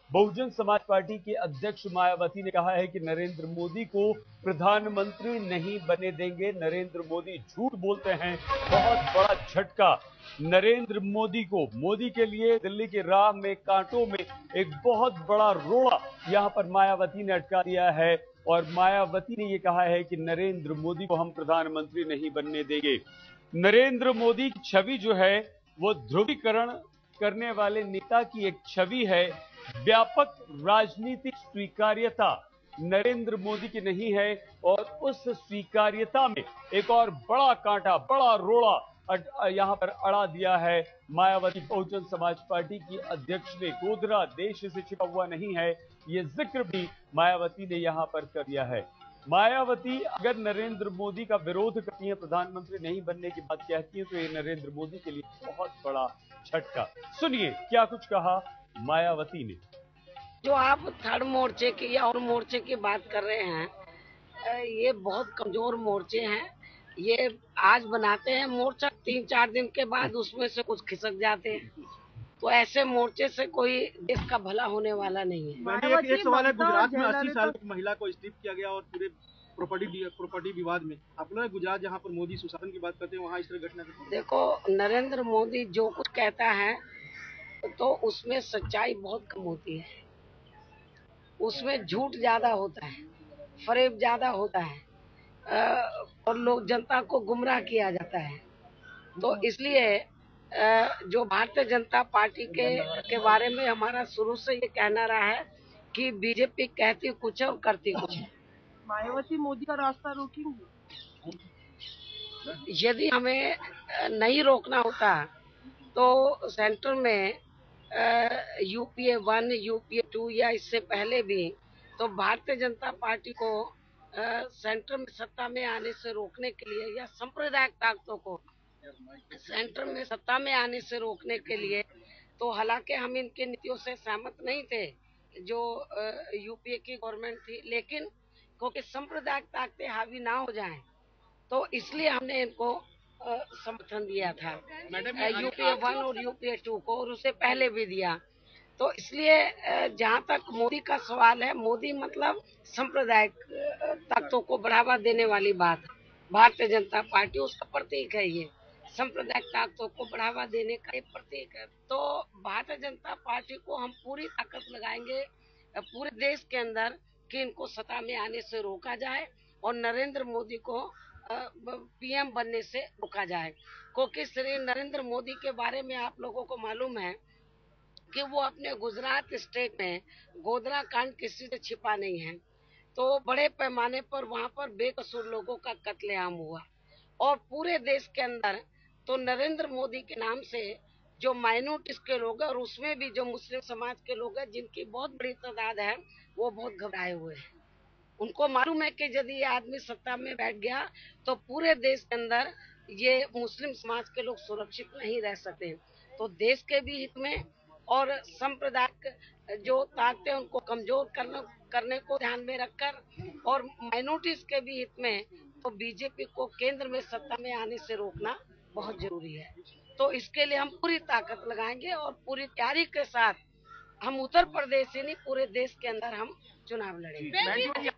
Bahujan Samaj party के अध्यक्ष मायावती ने कहा है कि नरेंद्र मोदी को प्रधानमंत्री नहीं बनने देंगे। नरेंद्र मोदी झूठ बोलते हैं। बहुत बड़ा झटका नरेंद्र मोदी को। मोदी के लिए दिल्ली की राह में कांटों में एक बहुत बड़ा रोड़ा यहां पर मायावती ने अटका दिया है और मायावती ने यह कहा है कि नरेंद्र मोदी को हम प्रधानमंत्री नहीं बनने देंगे। नरेंद्र मोदी की छवि जो है वो ध्रुवीकरण करने वाले नेता की एक छवि है। व्यापक राजनीतिक स्वीकार्यता नरेंद्र मोदी की नहीं है और उस स्वीकार्यता में एक और बड़ा कांटा, बड़ा रोड़ा यहां पर अड़ा दिया है मायावती। बहुजन समाज पार्टी की अध्यक्ष ने गोधरा देश से छिपा हुआ नहीं है, यह जिक्र भी मायावती ने यहां पर कर दिया है। मायावती अगर नरेंद्र मोदी का विरोध करती है, प्रधानमंत्री नहीं बनने की बात कहती है, तो ये नरेंद्र मोदी के लिए बहुत बड़ा झटका। सुनिए क्या कुछ कहा मायावती ने। जो आप थर्ड मोर्चे की या और मोर्चे की बात कर रहे हैं, ये बहुत कमजोर मोर्चे हैं। ये आज बनाते हैं मोर्चा, 3-4 दिन के बाद उसमें से कुछ खिसक जाते हैं। तो ऐसे मोर्चे से कोई देश का भला होने वाला नहीं है। एक सवाल है, गुजरात में 80 साल की महिला को स्ट्रिप किया गया और पूरे प्रॉपर्टी विवाद में आप लोग गुजरात जहां पर मोदी सुशासन की बात करते हैं, वहां इस तरह घटना। देखो, नरेंद्र मोदी जो कुछ कहता है तो उसमें सच्चाई बहुत कम होती है, उसमें झूठ ज्यादा होता है, फरेब ज्यादा होता है और लोग जनता को गुमराह किया जाता है। तो इसलिए जो भारतीय जनता पार्टी के बारे में हमारा शुरू से ये कहना रहा है कि बीजेपी कहती कुछ है और करती कुछ है। मायावती मोदी का रास्ता रोकेंगे? यदि हमें नहीं रोकना होता तो सेंटर में यूपीए 1, यूपीए 2 या इससे पहले भी तो भारतीय जनता पार्टी को सेंटर में सत्ता में आने से रोकने के लिए या सांप्रदायिक ताकतों को सेंटर में सत्ता में आने से रोकने के लिए, तो हालांकि हम इनकी नीतियों से सहमत नहीं थे जो यूपीए की गवर्नमेंट थी, लेकिन क्योंकि सांप्रदायिक ताकतें हावी ना हो जाएं तो इसलिए हमने इनको समर्थन दिया था, यूपीए 1 और यूपीए 2 को, और उससे पहले भी दिया। तो इसलिए जहां तक मोदी का सवाल है, मोदी मतलब सांप्रदायिक ताकतों को बढ़ावा देने वाली बात। भारतीय जनता पार्टी उसका प्रतीक है, ये सांप्रदायिक ताकतों को बढ़ावा देने का एक प्रतीक है। तो भारतीय जनता पार्टी को हम पूरी ताकत लगाएंगे पूरे देश के अंदर कि इनको सत्ता में आने से रोका जाए और नरेंद्र मोदी को पीएम बनने से रोका जाए। क्योंकि श्री नरेंद्र मोदी के बारे में आप लोगों को मालूम है कि वो अपने गुजरात स्टेट में गोधरा कांड किसी से छिपा नहीं है। तो बड़े पैमाने पर वहां पर बेकसूर लोगों का कत्लेआम हुआ और पूरे देश के अंदर तो नरेंद्र मोदी के नाम से जो माइनॉरिटीज के लोग हैं और उसमें भी जो मुस्लिम समाज के लोग हैं जिनकी बहुत बड़ी तादाद है, वो बहुत घबराए हुए हैं। उनको मालूम है कि यदि ये आदमी सत्ता में बैठ गया तो पूरे देश के अंदर ये मुस्लिम समाज के लोग सुरक्षित नहीं रह सकते। तो देश के भी हित में और सांप्रदायिक जो ताकतें उनको कमजोर करने को ध्यान में रखकर और माइनॉरिटीज के भी हित में, तो बीजेपी को केंद्र में सत्ता में आने से रोकना बहुत जरूरी है। तो इसके लिए हम पूरी ताकत लगाएंगे और पूरी तैयारी के साथ हम उत्तर प्रदेश ही नहीं पूरे देश के अंदर हम चुनाव लड़ेंगे।